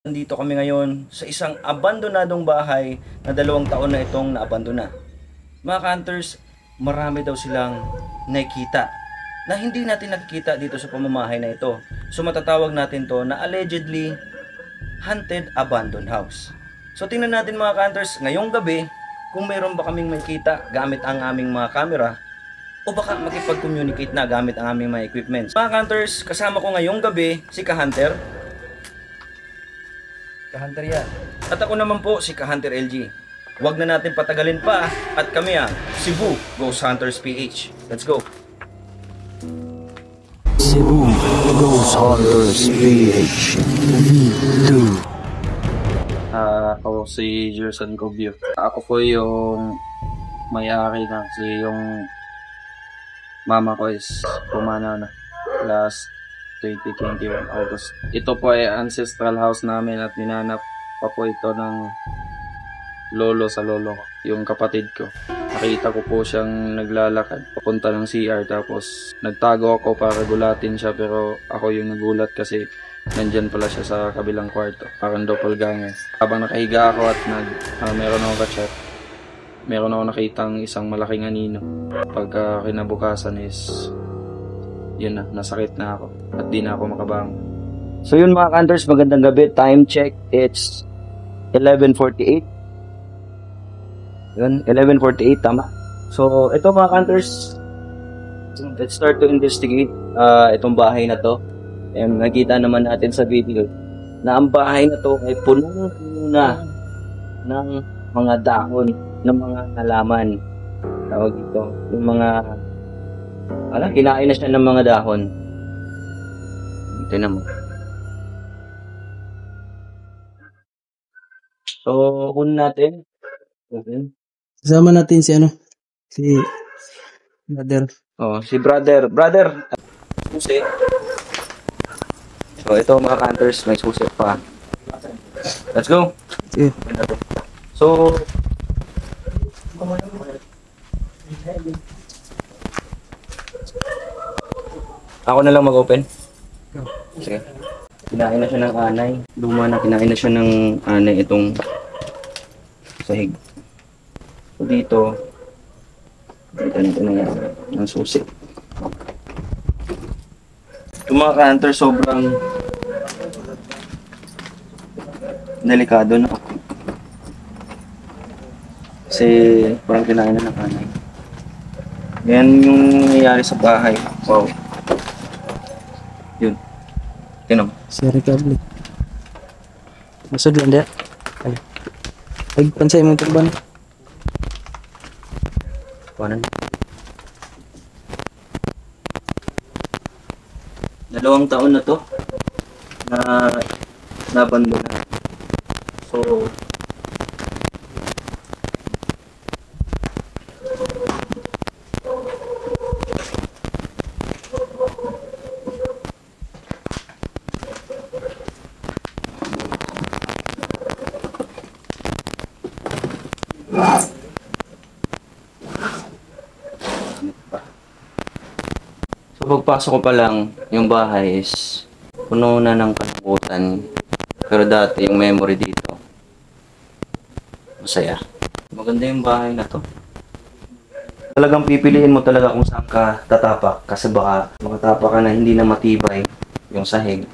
Nandito kami ngayon sa isang abandonadong bahay na 2 taon na itong naabandona. Mga hunters, marami daw silang nakikita na hindi natin nakikita dito sa pamamahay na ito. So matatawag natin to na allegedly haunted abandoned house. So tingnan natin mga hunters, ngayong gabi, kung mayroon ba kaming makikita gamit ang aming mga camera o baka makipag-communicate na gamit ang aming mga equipments. Mga hunters, kasama ko ngayong gabi si Ka-Hunter. Ka-Hunter yan. At ako naman po si Ka-Hunter LG. Huwag na natin patagalin pa at kami ang Cebu Ghost Hunters PH. Let's go! Cebu Ghost Hunters PH. Ako si Jerson Cobio. Ako po yung may-ari na kasi yung mama ko is pumanaw na last 2021 August. Ito po ay ancestral house namin at ninanap pa po ito ng lolo sa lolo ko, yung kapatid ko. Nakita ko po siyang naglalakad papunta ng CR tapos nagtago ako para gulatin siya pero ako yung nagulat kasi nandyan pala siya sa kabilang kwarto. Parang doppelganger. Habang nakahiga ako at meron ako ka-chat, meron ako nakitang isang malaking anino. Pagka kinabukasan is yun na, nasakit na ako at di na ako makabangon. So yun mga hunters, magandang gabi. Time check, it's 11:48. Yun, 11:48, tama. So ito mga hunters, let's start to investigate itong bahay na to. And nakita naman natin sa video na ang bahay na to ay punong-puno na ng mga dahon, ng mga halaman. Tawag dito, yung mga kinain na siya ng mga dahon. Tingnan mo. So, kunin natin. Okay. Kasama natin si si brother. Oh, si brother. Brother, susi. So, ito mga hunters, may susi pa. Let's go. Sige. So, ako na lang mag-open. Sige. Kinain na siya ng anay. Luma na, kinain na siya ng anay itong sahig. So dito na yan, ng susi. Ito mga ka-hunter, sobrang delikado na. Kasi parang kinain na ng anay. Yan yung nangyayari sa bahay. Wow. Yun. Tinom. Siri kable. Masud lang dia. Ay, pansay mo turban. Kuhanan. 2 taon na to na nabandona. So pagpasok ko pa lang, yung bahay is puno na ng kalungkutan. Pero dati yung memory dito, masaya. Maganda yung bahay na to. Talagang pipiliin mo talaga kung saan ka tatapak. Kasi baka makatapak ka na hindi na matibay yung sahig.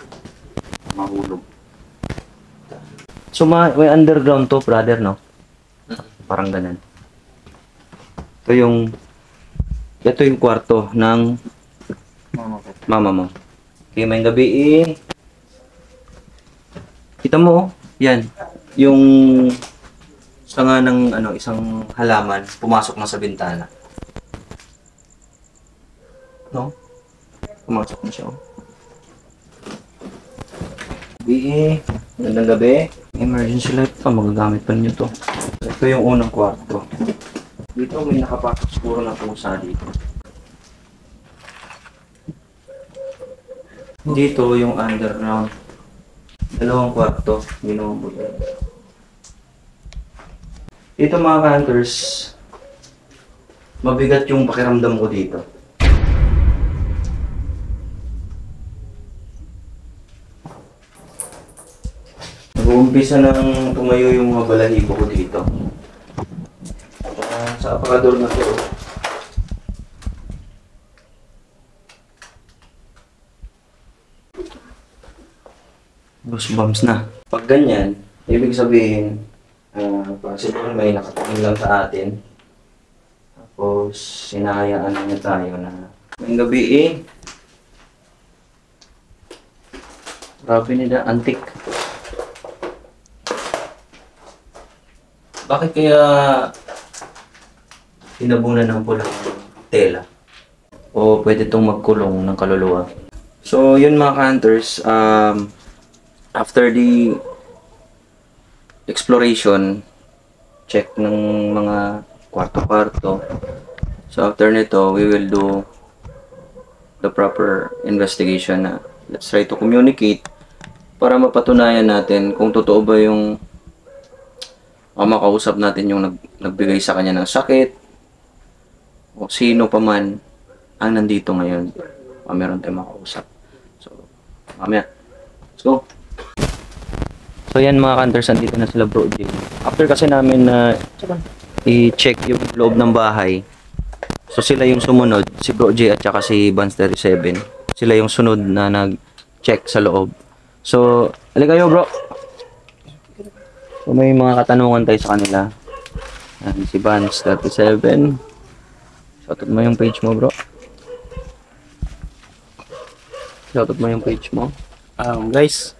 Mahulog. So may underground to, brother, no? Parang ganun. Ito yung kwarto ng mama mo. Okay, may gabi kita mo, yan, yung sanga ng isang halaman pumasok na sa bintana. No? Pumasok na siya. Gabi, magandang gabi. Emergency light pa, magagamit pa niyo to. Ito yung unang kwarto. Dito may nakapasok siguro na pusa dito. Dito yung underground. 2 kwarto, binubuo. Dito mga hunters, mabigat yung pakiramdam ko dito. Nag-uumpisa nang tumayo yung mga balahibo ko dito. Sa aparador na to. Goosebumps na. Pag ganyan, ibig sabihin, possible may nakatingin lang sa atin. Tapos, sinahayaan na niya tayo na ngayong gabi grabe nila, antik. Bakit kaya tinabunan ng pulang tela? O pwede itong magkulong ng kaluluwa? So, yun mga ka-hunters, after the exploration, check ng mga kwarto-kwarto. So, after nito, we will do the proper investigation na let's try to communicate para mapatunayan natin kung totoo ba yung makausap natin yung nagbigay sa kanya ng sakit o sino pa man ang nandito ngayon meron tayong makausap. So, mamaya. Let's go. So, yan mga hunters, andito na sila bro J. After kasi namin na i-check yung loob ng bahay, so sila yung sumunod, si bro J at saka si Vans 37. Sila yung sunod na nag-check sa loob. So, halika kayo bro. So, may mga katanungan tayo sa kanila. Yan, si Vans 37. Shoutout mo yung page mo bro. Shoutout mo yung page mo. Guys,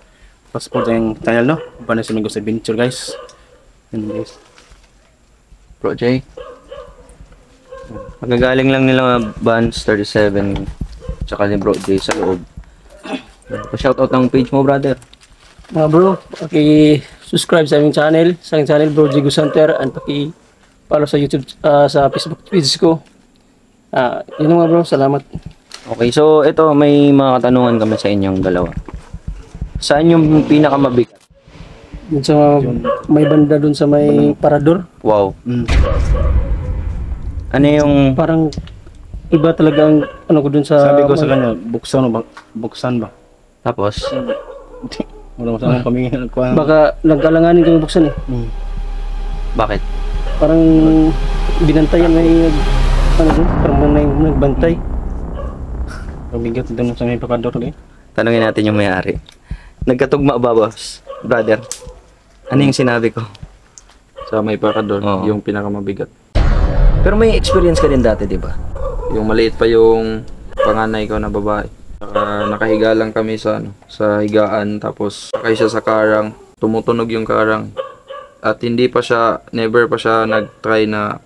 passport yung channel no. Paano sa Migos Adventure guys. Yun guys. Bro J. Magagaling lang nila Vans 37 tsaka ni bro J sa loob. Pa-shoutout ang page mo brother. Mga bro, paki-subscribe sa aming channel, Bro Jigo Center, and paki-follow sa YouTube, sa Facebook pages ko. Yun mga bro, salamat. Okay, so ito may mga katanungan kami sa inyong dalawa. Saan yung pinakamabigat? Dun sa may banda dun sa may parador, Wow. Ano yung parang iba talaga ang ano ko dun sa... Sabi ko sa kanya, buksan ba? tapos? Wala masama kami nagkuhan. Baka nagkalanganin kang buksan eh. Bakit? Parang binantayan may ano dun, parang may nagbantay. Pabigat doon sa may pakador eh. Tanungin natin yung may-ari. Nagkatugma ba boss? Brother? Ano yung sinabi ko? Sa may pakador, Oo. yung pinakamabigat. Pero may experience ka din dati, di ba? Yung maliit pa yung panganay ko na babae. Saka nakahiga lang kami sa sa higaan, tapos sakay siya sa karang, tumutunog yung karang. At never pa siya nag-try na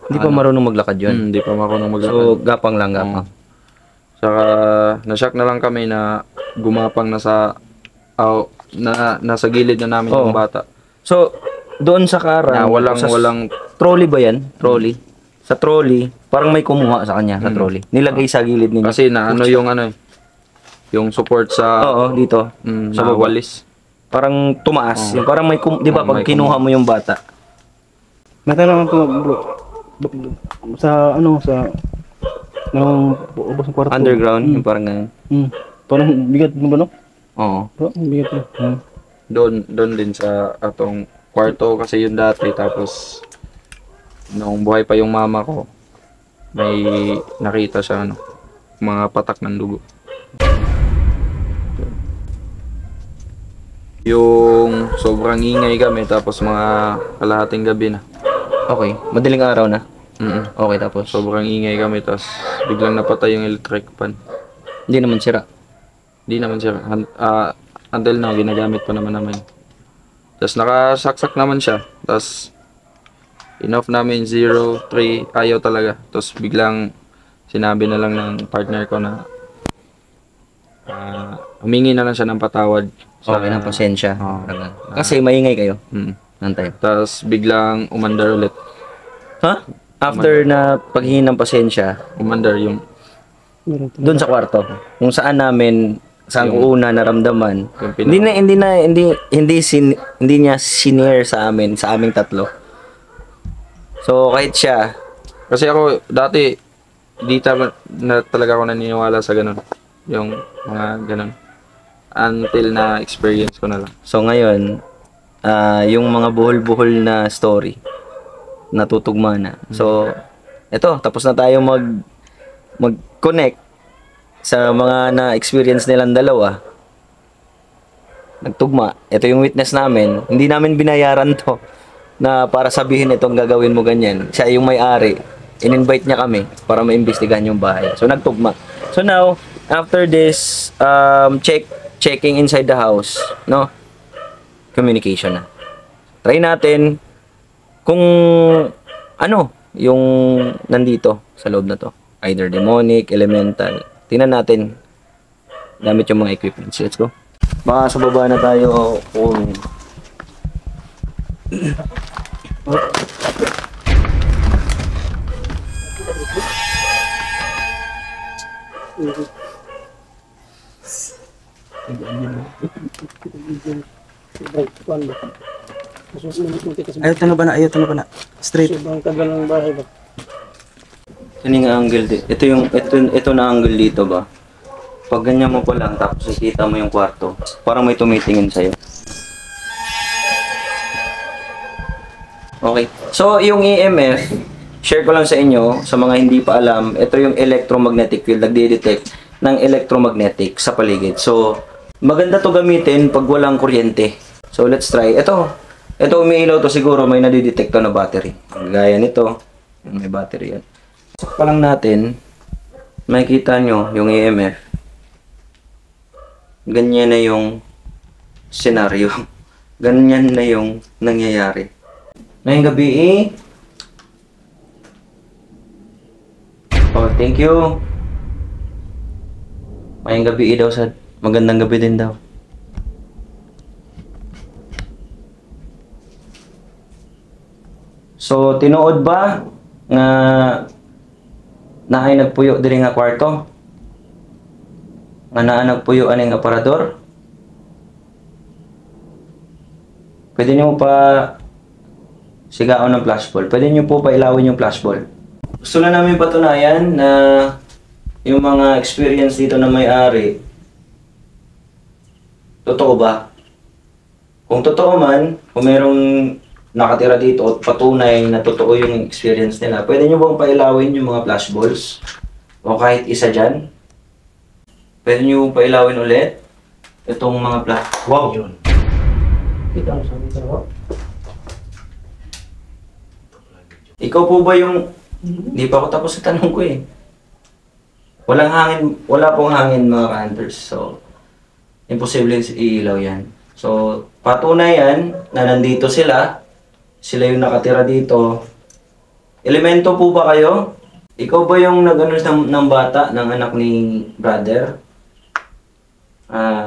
Hindi pa marunong maglakad yun. hindi pa marunong maglakad. So, gapang lang, gapang. Saka na-shock na lang kami na gumapang nasa gilid na namin Oo. yung bata. So, doon sa karang, Na walang trolley ba yan? Trolley? Sa trolley, parang may kumuha sa kanya sa trolley. Nilagay sa gilid ninyo. kasi yung support sa Oo, dito. sa baba. walis. Parang tumaas. Yung parang may, di ba, pag may kinuha mo yung bata. May tanong ko bro. Sa nung ubos ng kwarto. Underground, yung parang ganun. Parang bigat mo ba no? Oo. Bro, bigat mo. Doon din sa atong kwarto kasi yun dati, tapos nung buhay pa yung mama ko, may nakita siya mga patak ng dugo. Yung sobrang ingay kami, tapos mga kalahating gabi na. Okay. Madaling araw na. Okay, tapos. Sobrang ingay kami, tapos biglang napatay yung electric fan. Hindi naman sira. Di naman siya, until now, ginagamit pa naman namin. Tapos nakasaksak naman siya. Tapos enough namin, 0, 3, ayaw talaga. Tapos biglang sinabi na lang ng partner ko na humingi na lang siya ng patawad. Okay, ng pasensya. Oo. Parang ganun. Kasi maingay kayo. Nantay. Tapos biglang umandar ulit. Ha? After na paghingi ng pasensya, Umandar yung doon sa kwarto, kung saan namin saan ko una naramdaman. Yung pinaka- Hindi niya sinare sa aming tatlo. So kahit siya, Kasi ako, dati, na talaga ako naniniwala sa ganun. Yung mga ganun. until na experience ko na lang. So ngayon, yung mga buhol-buhol na story, natutugma na. So, eto, tapos na tayo mag-connect sa mga na-experience nilang dalawa. Nagtugma. Ito yung witness namin. Hindi namin binayaran to na para sabihin itong gagawin mo ganyan. Siya yung may-ari. In-invite niya kami para maimbestigahan yung bahay. So, nagtugma. So, now, after this checking inside the house, no? Communication na. Try natin kung ano yung nandito sa loob na to. Either demonic, elemental. Tingnan natin gamit yung mga equipments. Let's go. Baka sa baba na tayo kung Ayaw to na. Straight. Sobrang tagal ng bahay ba? Kaning angle dito. Ito na angle dito ba? Pag ganyan mo pa lang tapos nakita mo yung kwarto, parang may tumitingin sa'yo. Okay. So, yung EMF, share ko lang sa inyo, sa mga hindi pa alam, ito yung electromagnetic field, nagde-detect ng electromagnetic sa paligid. So, maganda to gamitin pag walang kuryente. So, let's try. Ito umiilaw to, siguro may nadidetect na battery. Gaya nito, may battery yan. So, pa lang natin, makikita nyo yung EMF. Ganyan na yung senaryo. Ganyan na yung nangyayari. Ngayong gabi oh, thank you. Ngayong gabi daw sa magandang gabi din daw. So, tinuod ba nga naay nagpuyo diri nga kwarto? Nga naa nagpuyo aning aparador? Pwede nyo pa sigaon ng flashball. Pwede nyo po pa ilawin yung flashball. Gusto na namin patunayan na yung mga experience dito na may-ari, totoo ba? Kung totoo man, kung merong nakatira dito at patunay na totoo yung experience nila, pwede nyo bang pailawin yung mga flashballs? O kahit isa dyan? Pwede nyo pailawin ulit itong mga flash. Wow! Yun. Ikaw po ba yung... Hindi pa ako tapos sa tanong ko eh. Walang hangin, wala pong hangin mga ka-hunters. So, imposible iilaw yan. So, patunay yan na nandito sila. Sila yung nakatira dito. Elemento po ba kayo? Ikaw ba yung nag-ano ng bata, ng anak ni brother?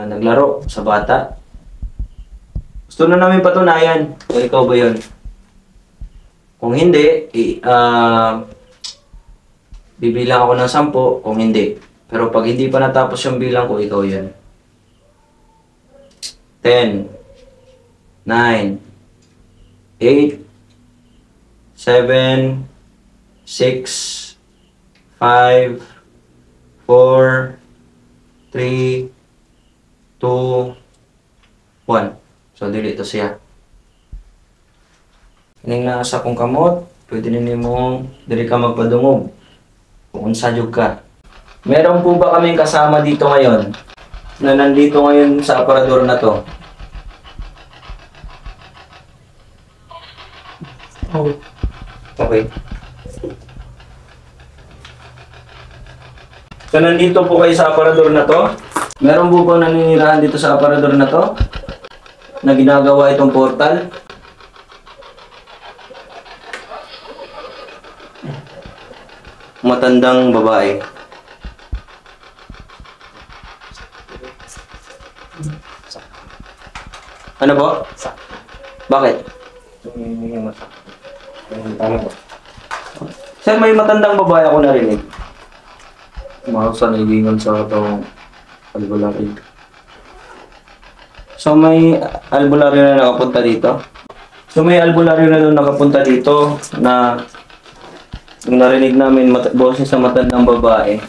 Naglaro sa bata? Gusto na namin patunayan. O ikaw ba yun? Kung hindi, bibilang ako ng 10 kung hindi. Pero pag hindi pa natapos yung bilang ko, ikaw yun. 10, 9, 8, 7, 6, 5, 4, 3, 2, 1. So, dili ito siya. Kaning nasa kong kamot, pwede nini mo, dili ka magpadungog. Kung unsayog ka. Meron po ba kaming kasama dito ngayon? Na nandito ngayon sa aparador na to? Okay. So, nandito po kayo sa aparador na to? Meron po ba naninirahan dito sa aparador na to? Na ginagawa itong portal? Matandang babae. Ano po? Bakit? Sir, may matandang babae ako narinig. Mga sa nailingan sa itong albularyo. So may albularyo na nakapunta dito? So may albularyo na doon nakapunta dito na nung narinig namin boses sa matandang babae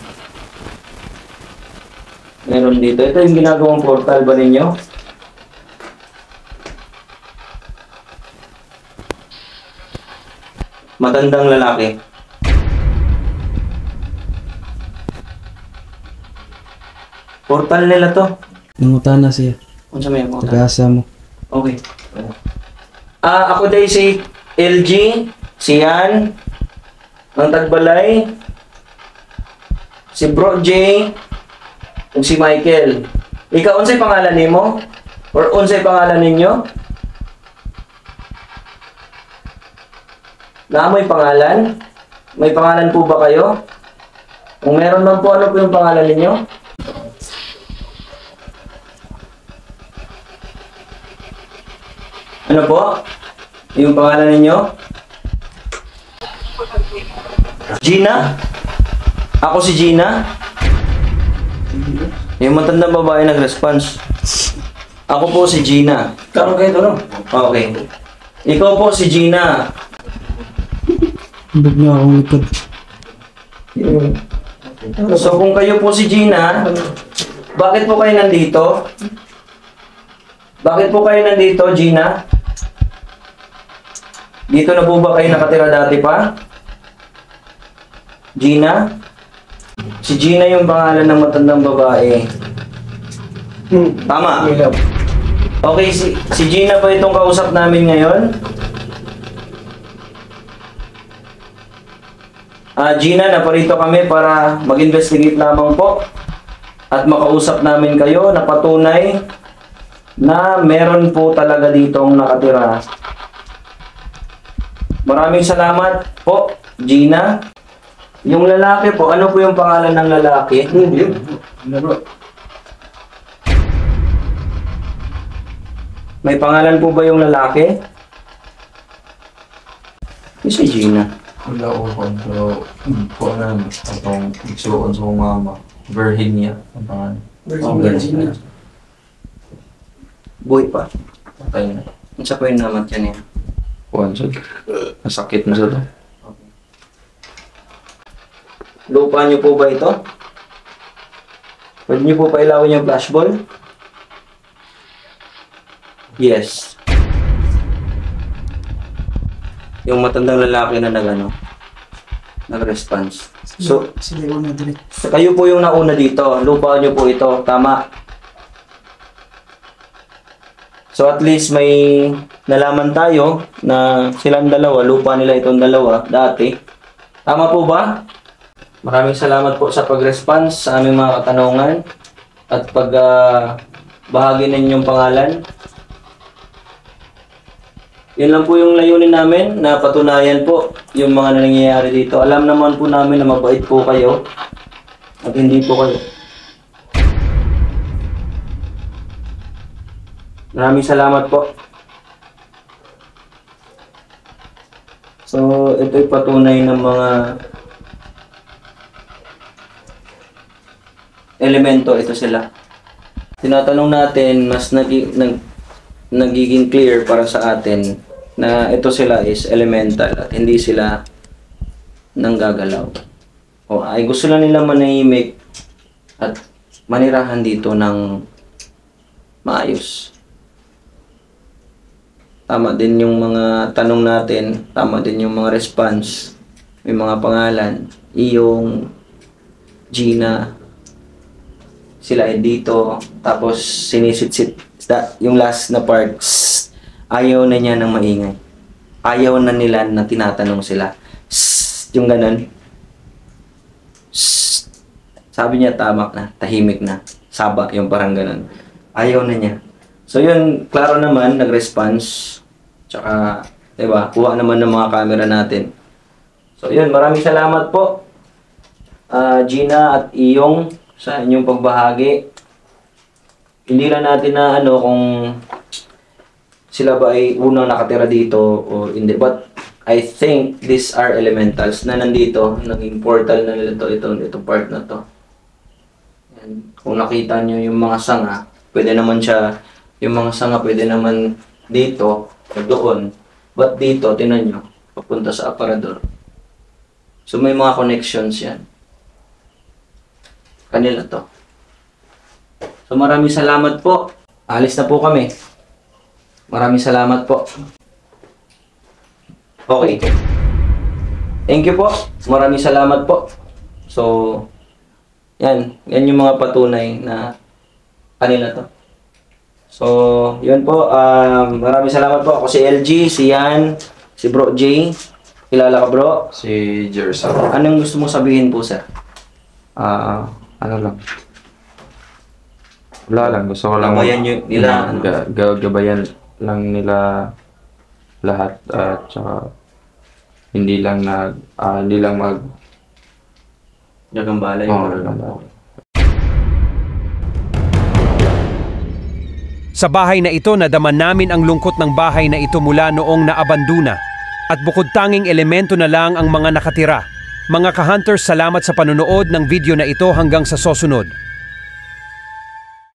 Meron dito. Ito yung ginagawang portal ba ninyo? Matandang lalaki. Portal nila to. Nangutana siya. Kung sa may portal. Tagasa mo. Okay. Ako day si LG, si Yan, ang Tagbalay, si Bro J, ug si Michael. Ikaw, unsay pangalan nimo? Or unsay pangalan ninyo? Naamoy pangalan? May pangalan po ba kayo? Kung meron man po, ano po yung pangalan ninyo? Ano po? Yung pangalan ninyo? Gina? Ako si Gina? Yung matandang babae nag-response. Ako po si Gina. Karon kayo to, no? Okay. Ikaw po si Gina. Hubog niya akong likod. So kung kayo po si Gina, bakit po kayo nandito? Bakit po kayo nandito, Gina? Dito na po ba kayo nakatira dati pa? Gina? Si Gina yung pangalan ng matandang babae. Tama. Okay, si Gina ba itong kausap namin ngayon? Gina, naparito kami para mag-investigate lamang po at makausap namin kayo na patunay na meron po talaga ditong nakatira. Maraming salamat po, Gina. Yung lalaki po, ano po yung pangalan ng lalaki? May pangalan po ba yung lalaki? Si Gina. Wala ko kung pero kung ano, itong igsuon sa mama. Virginia. Ang pangalan. Virginia. Buhay pa. Patay na. Ang sa po yung namat yan eh. Kuhan sa nasakit na sa to. Lupa niyo po ba ito? Pwede niyo po pailawin yung flashball? Yes. Yung matandang lalaki na nag-response. So, Sila yung direct. so, kayo po yung nauna dito. Lupa niyo po ito. Tama. So at least may nalaman tayo na silang dalawa, lupa nila itong dalawa dati. Tama po ba? Maraming salamat po sa pag-response sa aming mga katanungan at bahagi ninyong pangalan. Yun lang po yung layunin namin na patunayan po yung mga nangyayari dito. Alam naman po namin na mabait po kayo at hindi po kayo. Maraming salamat po. So, ito'y patunay ng mga elemento. Ito sila. Tinatanong natin, mas nagiging clear para sa atin na ito sila is elemental at hindi sila nanggagalaw. O ay gusto lang nila manahimik at manirahan dito ng maayos. Tama din yung mga tanong natin, tama din yung mga response, may mga pangalan, Iyong, Gina, sila ay dito, tapos sinisitsit, yung last na part, ayaw na niya ng maingay. Ayaw na nila na tinatanong sila. Yung ganun. Sabi niya tama na, tahimik na, saba, yung parang ganun. Ayaw na niya. So yun, klaro naman, nag-response. Tsaka, diba, kuha naman ng mga camera natin. So yun, maraming salamat po. Gina at Iyong sa inyong pagbahagi. Hindi lang natin na kung sila ba ay unang nakatira dito o hindi. But I think these are elementals na nandito. Naging portal na nila itong part na to. And kung nakita nyo yung mga sanga, pwede naman siya, yung mga sanga pwede naman dito o doon. But dito, tinan nyo, papunta sa aparador. So may mga connections yan. Kanila to. So maraming salamat po. Alis na po kami. Maraming salamat po. Okay. Thank you po. Maraming salamat po. So, yan. Yan yung mga patunay na kanila to. So, yun po. Maraming salamat po. Ako si LG, si Yan, si Bro J. Kilala ka, bro? Si Jerson. Anong gusto mo sabihin po, sir? Ano lang. Wala lang. Gusto ko lang Gabayan nila. gabayan lang nila lahat at saka hindi lang mag Jagambalay. Sa bahay na ito, nadaman namin ang lungkot ng bahay na ito mula noong naabandona. At bukod tanging elemento na lang ang mga nakatira. Mga ka-hunters, salamat sa panonood ng video na ito hanggang sa susunod.